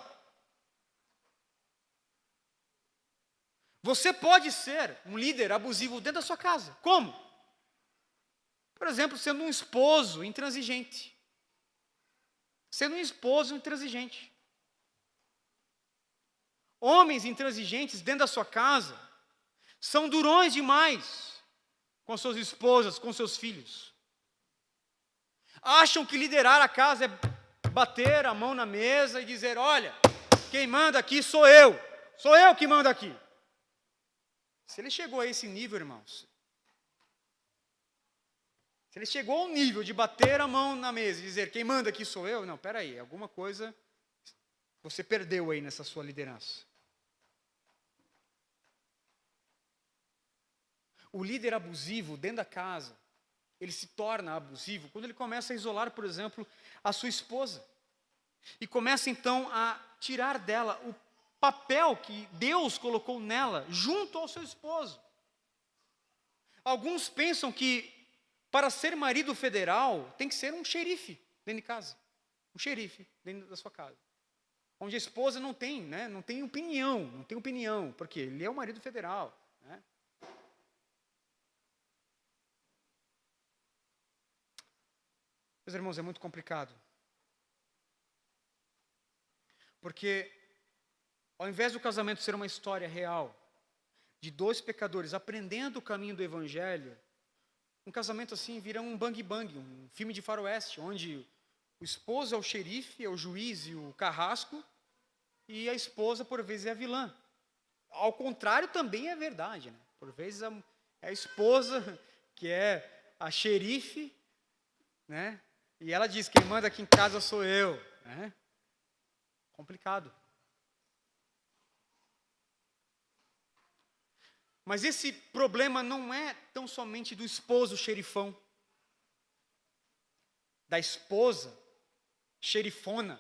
Você pode ser um líder abusivo dentro da sua casa. Como? Por exemplo, sendo um esposo intransigente. Sendo um esposo intransigente. Homens intransigentes dentro da sua casa são durões demais com suas esposas, com seus filhos. Acham que liderar a casa é bater a mão na mesa e dizer: olha, quem manda aqui sou eu que mando aqui. Se ele chegou a esse nível, irmãos, se ele chegou ao nível de bater a mão na mesa e dizer: quem manda aqui sou eu, não, peraí, alguma coisa você perdeu aí nessa sua liderança. O líder abusivo dentro da casa, ele se torna abusivo quando ele começa a isolar, por exemplo, a sua esposa. E começa então a tirar dela o papel que Deus colocou nela, junto ao seu esposo. Alguns pensam que para ser marido federal tem que ser um xerife dentro de casa. Um xerife dentro da sua casa. Onde a esposa não tem, né, não tem opinião, porque ele é o marido federal. Né? Meus irmãos, é muito complicado. Porque, ao invés do casamento ser uma história real, de dois pecadores aprendendo o caminho do Evangelho, um casamento assim vira um bang-bang, um filme de faroeste, onde o esposo é o xerife, é o juiz e o carrasco, e a esposa, por vezes, é a vilã. Ao contrário, também é verdade. Né? Por vezes, é a esposa que é a xerife, né? E ela diz: quem manda aqui em casa sou eu. Né? Complicado. Mas esse problema não é tão somente do esposo xerifão, da esposa xerifona.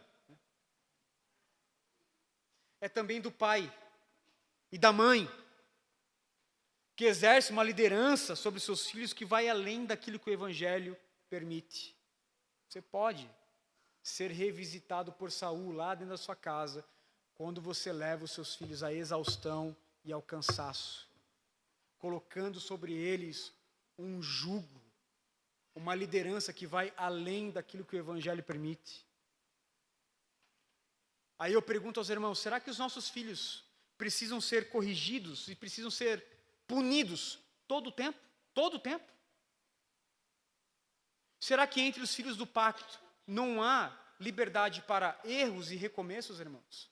É também do pai e da mãe, que exerce uma liderança sobre seus filhos que vai além daquilo que o Evangelho permite. Você pode ser revisitado por Saul lá dentro da sua casa, quando você leva os seus filhos à exaustão e ao cansaço, colocando sobre eles um jugo, uma liderança que vai além daquilo que o Evangelho permite. Aí eu pergunto aos irmãos, será que os nossos filhos precisam ser corrigidos e precisam ser punidos todo o tempo? Todo o tempo? Será que entre os filhos do pacto não há liberdade para erros e recomeços, irmãos?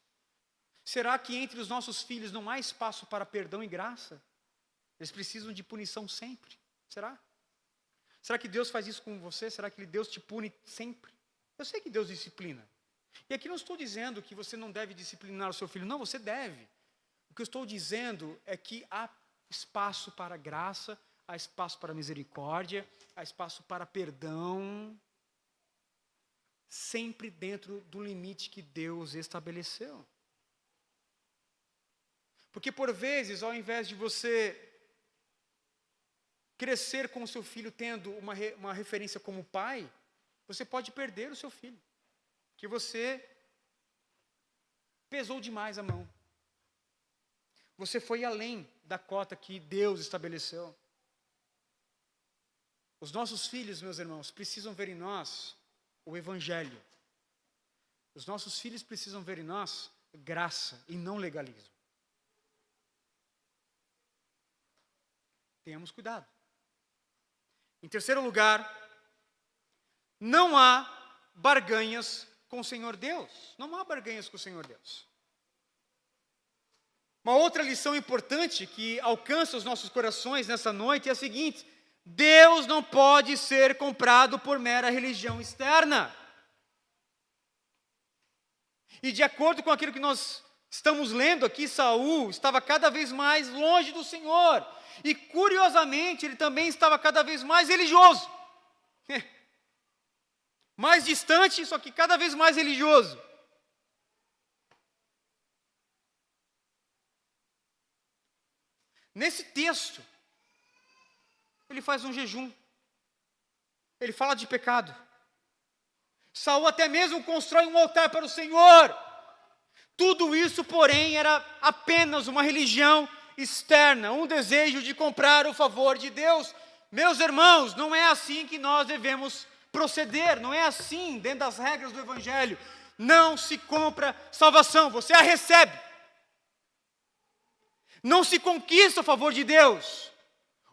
Será que entre os nossos filhos não há espaço para perdão e graça? Eles precisam de punição sempre. Será? Será que Deus faz isso com você? Será que Deus te pune sempre? Eu sei que Deus disciplina. E aqui não estou dizendo que você não deve disciplinar o seu filho. Não, você deve. O que eu estou dizendo é que há espaço para graça, há espaço para misericórdia, há espaço para perdão, sempre dentro do limite que Deus estabeleceu. Porque por vezes, ao invés de você crescer com o seu filho tendo uma referência como pai, você pode perder o seu filho. Que você pesou demais a mão. Você foi além da cota que Deus estabeleceu. Os nossos filhos, meus irmãos, precisam ver em nós o Evangelho. Os nossos filhos precisam ver em nós graça e não legalismo. Tenhamos cuidado. Em terceiro lugar, não há barganhas com o Senhor Deus. Não há barganhas com o Senhor Deus. Uma outra lição importante que alcança os nossos corações nessa noite é a seguinte: Deus não pode ser comprado por mera religião externa. E de acordo com aquilo que nós estamos lendo aqui, Saul estava cada vez mais longe do Senhor. E curiosamente, ele também estava cada vez mais religioso. Mais distante, só que cada vez mais religioso. Nesse texto, ele faz um jejum. Ele fala de pecado. Saul até mesmo constrói um altar para o Senhor. Tudo isso, porém, era apenas uma religião externa, um desejo de comprar o favor de Deus. Meus irmãos, não é assim que nós devemos proceder, não é assim dentro das regras do Evangelho. Não se compra salvação, você a recebe. Não se conquista o favor de Deus.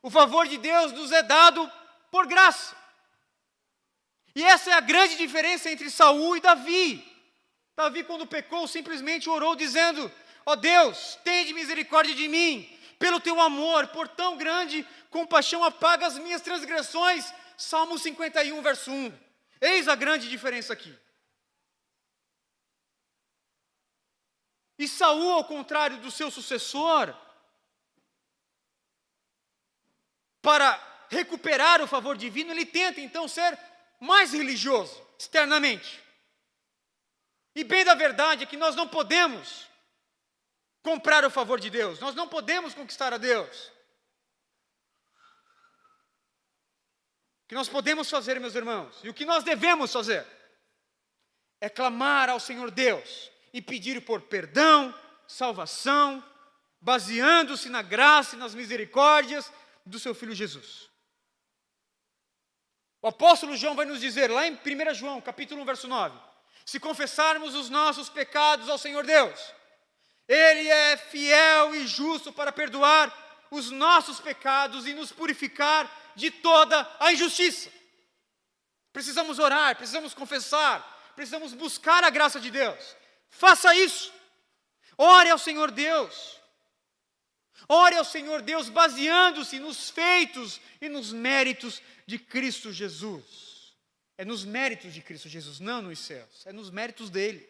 O favor de Deus nos é dado por graça. E essa é a grande diferença entre Saul e Davi. Davi, quando pecou, simplesmente orou dizendo: ó Deus, tende misericórdia de mim, pelo teu amor, por tão grande compaixão apaga as minhas transgressões. Salmo 51, verso 1. Eis a grande diferença aqui. E Saul, ao contrário do seu sucessor, para recuperar o favor divino, ele tenta então ser mais religioso, externamente. E bem da verdade é que nós não podemos comprar o favor de Deus, nós não podemos conquistar a Deus. O que nós podemos fazer, meus irmãos, e o que nós devemos fazer, é clamar ao Senhor Deus e pedir por perdão, salvação, baseando-se na graça e nas misericórdias do seu Filho Jesus. O apóstolo João vai nos dizer, lá em 1 João, capítulo 1, verso 9, se confessarmos os nossos pecados ao Senhor Deus, Ele é fiel e justo para perdoar os nossos pecados e nos purificar de toda a injustiça. Precisamos orar, precisamos confessar, precisamos buscar a graça de Deus. Faça isso. Ore ao Senhor Deus. Ore ao Senhor Deus baseando-se nos feitos e nos méritos de Cristo Jesus. É nos méritos de Cristo Jesus, não nos céus. É nos méritos dele.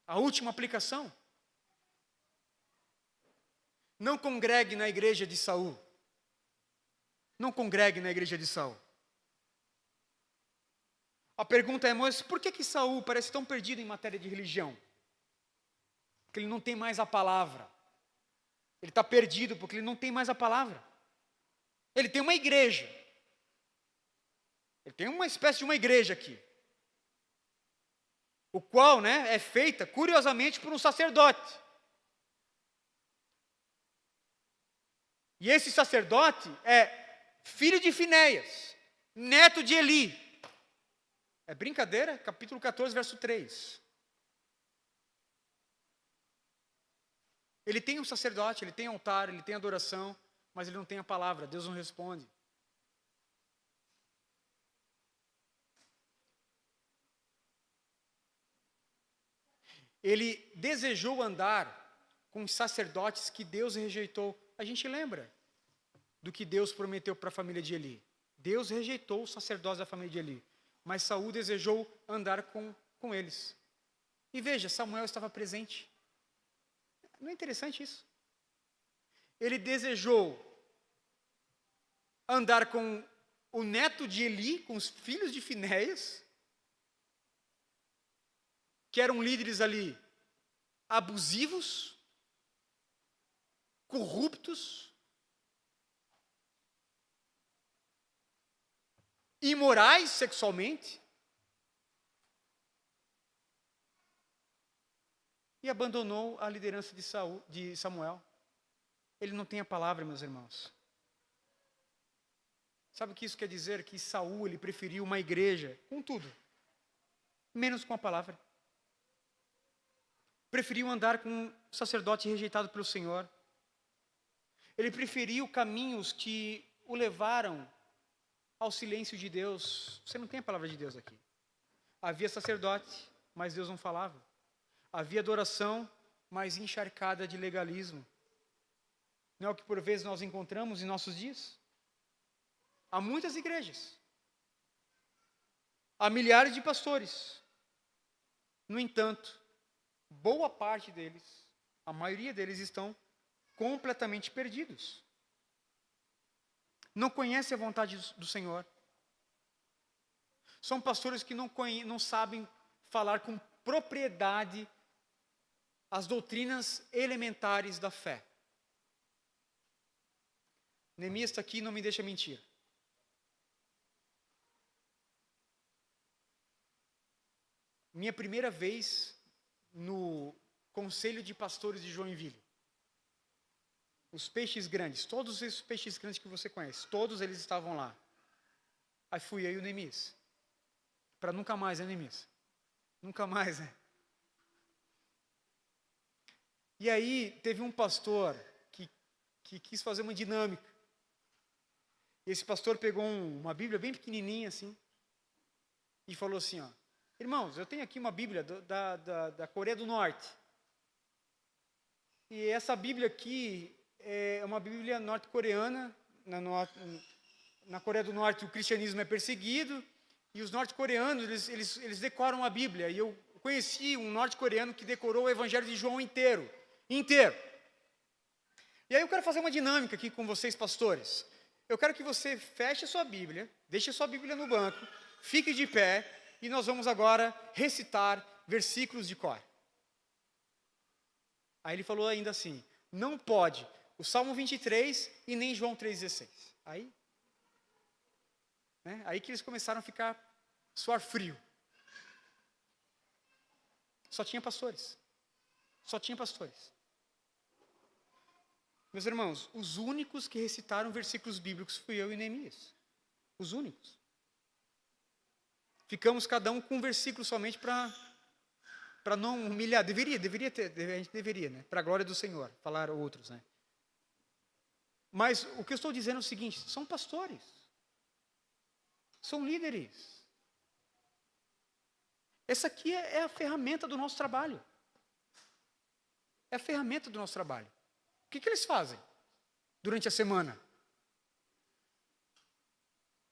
A última aplicação. Não congregue na igreja de Saul. Não congregue na igreja de Saul. A pergunta é, mas por que Saul parece tão perdido em matéria de religião? Porque ele não tem mais a palavra. Ele está perdido porque ele não tem mais a palavra. Ele tem uma igreja. Ele tem uma espécie de uma igreja aqui, o qual, né, é feita, curiosamente, por um sacerdote. E esse sacerdote é filho de Finéias, neto de Eli. É brincadeira? Capítulo 14, verso 3. Ele tem um sacerdote, ele tem altar, ele tem adoração, mas ele não tem a palavra, Deus não responde. Ele desejou andar com os sacerdotes que Deus rejeitou. A gente lembra do que Deus prometeu para a família de Eli. Deus rejeitou os sacerdotes da família de Eli, mas Saul desejou andar com eles. E veja, Samuel estava presente. Não é interessante isso? Ele desejou andar com o neto de Eli, com os filhos de Finéias, que eram líderes ali abusivos, corruptos, imorais sexualmente, e abandonou a liderança de Samuel. Ele não tem a palavra, meus irmãos. Sabe o que isso quer dizer? Que Saul, ele preferiu uma igreja com tudo, menos com a palavra. Preferiu andar com um sacerdote rejeitado pelo Senhor. Ele preferiu caminhos que o levaram ao silêncio de Deus. Você não tem a palavra de Deus aqui. Havia sacerdote, mas Deus não falava. Havia adoração, mas encharcada de legalismo. Não é o que por vezes nós encontramos em nossos dias? Há muitas igrejas. Há milhares de pastores. No entanto, boa parte deles, a maioria deles estão completamente perdidos. Não conhecem a vontade do Senhor. São pastores que não sabem falar com propriedade as doutrinas elementares da fé. Neemias está aqui e não me deixa mentir. Minha primeira vez no Conselho de Pastores de Joinville. Os peixes grandes, todos esses peixes grandes que você conhece, todos eles estavam lá. Aí fui eu e o Neemias. Para nunca mais, né, Neemias? Nunca mais, né? E aí teve um pastor que quis fazer uma dinâmica. E esse pastor pegou uma Bíblia bem pequenininha assim e falou assim, ó: irmãos, eu tenho aqui uma Bíblia da Coreia do Norte. E essa Bíblia aqui é uma Bíblia norte-coreana. Na Coreia do Norte o cristianismo é perseguido e os norte-coreanos eles decoram a Bíblia. E eu conheci um norte-coreano que decorou o Evangelho de João inteiro. E aí eu quero fazer uma dinâmica aqui com vocês, pastores. Eu quero que você feche a sua Bíblia, deixe a sua Bíblia no banco, fique de pé e nós vamos agora recitar versículos de cor. Aí ele falou ainda assim: não pode o Salmo 23 e nem João 3,16. Aí que eles começaram a suar frio. Só tinha pastores. Só tinha pastores. Meus irmãos, os únicos que recitaram versículos bíblicos fui eu e Neemias. Os únicos. Ficamos cada um com um versículo somente para não humilhar. Deveria ter, a gente deveria, né? Para a glória do Senhor, falar outros, né? Mas o que eu estou dizendo é o seguinte: são pastores. São líderes. Essa aqui é a ferramenta do nosso trabalho. É a ferramenta do nosso trabalho. O que eles fazem durante a semana?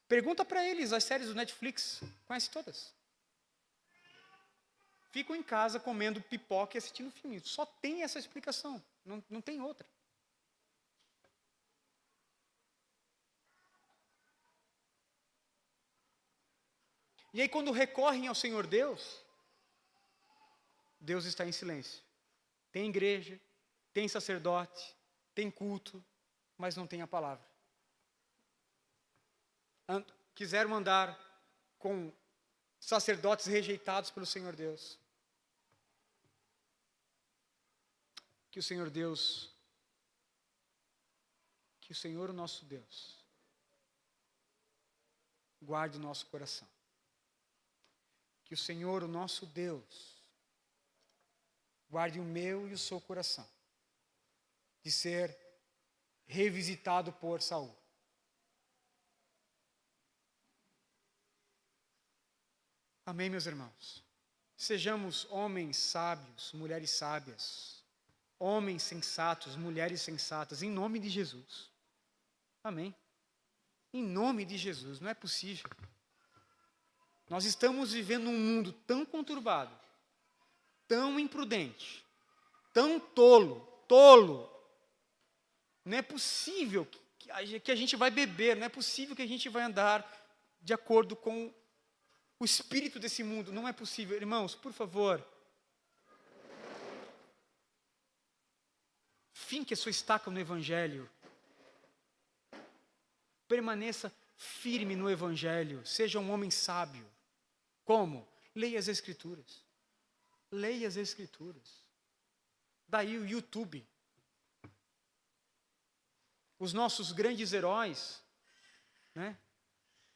Pergunta para eles as séries do Netflix. Conhece todas? Ficam em casa comendo pipoca e assistindo filme. Só tem essa explicação. Não tem outra. E aí quando recorrem ao Senhor Deus, Deus está em silêncio. Tem igreja, tem sacerdote, tem culto, mas não tem a palavra. Quiseram andar com sacerdotes rejeitados pelo Senhor Deus. Que o Senhor o nosso Deus, guarde o nosso coração. Que o Senhor, o nosso Deus, guarde o meu e o seu coração de ser revisitado por Saul. Amém, meus irmãos? Sejamos homens sábios, mulheres sábias, homens sensatos, mulheres sensatas, em nome de Jesus. Amém. Em nome de Jesus, não é possível. Nós estamos vivendo um mundo tão conturbado, tão imprudente, tão tolo. Não é possível que a gente vai beber, não é possível que a gente vai andar de acordo com o espírito desse mundo. Não é possível. Irmãos, por favor, finque a sua estaca no Evangelho. Permaneça firme no Evangelho. Seja um homem sábio. Como? Leia as Escrituras. Leia as Escrituras. Daí o YouTube. Os nossos grandes heróis, né,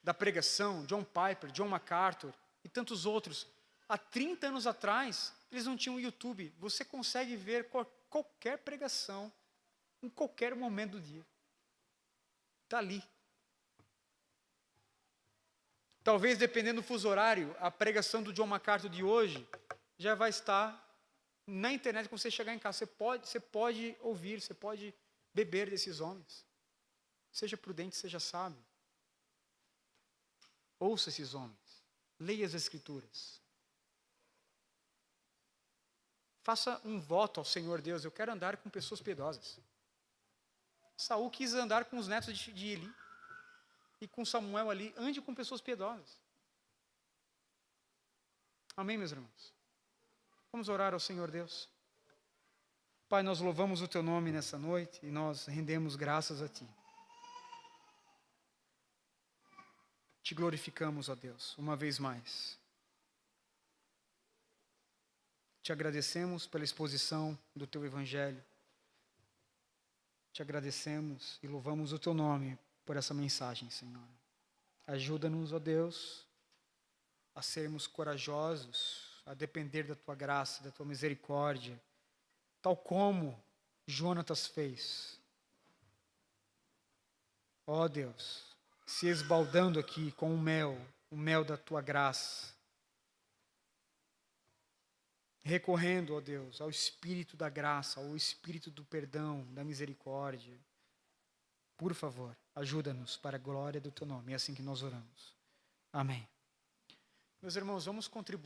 da pregação, John Piper, John MacArthur e tantos outros, há 30 anos atrás, eles não tinham YouTube. Você consegue ver qualquer pregação, em qualquer momento do dia. Está ali. Talvez, dependendo do fuso horário, a pregação do John MacArthur de hoje já vai estar na internet quando você chegar em casa. Você pode ouvir, você pode beber desses homens. Seja prudente, seja sábio. Ouça esses homens. Leia as Escrituras. Faça um voto ao Senhor Deus. Eu quero andar com pessoas piedosas. Saul quis andar com os netos de Eli. E com Samuel ali, ande com pessoas piedosas. Amém, meus irmãos? Vamos orar ao Senhor Deus. Pai, nós louvamos o Teu nome nessa noite e nós rendemos graças a Ti. Te glorificamos, ó Deus, uma vez mais. Te agradecemos pela exposição do Teu Evangelho. Te agradecemos e louvamos o Teu nome por essa mensagem, Senhor. Ajuda-nos, ó Deus, a sermos corajosos, a depender da Tua graça, da Tua misericórdia, tal como Jonatas fez. Ó Deus, se esbaldando aqui com o mel da Tua graça, recorrendo, ó Deus, ao Espírito da graça, ao Espírito do perdão, da misericórdia. Por favor, ajuda-nos para a glória do Teu nome. É assim que nós oramos. Amém. Meus irmãos, vamos contribuir.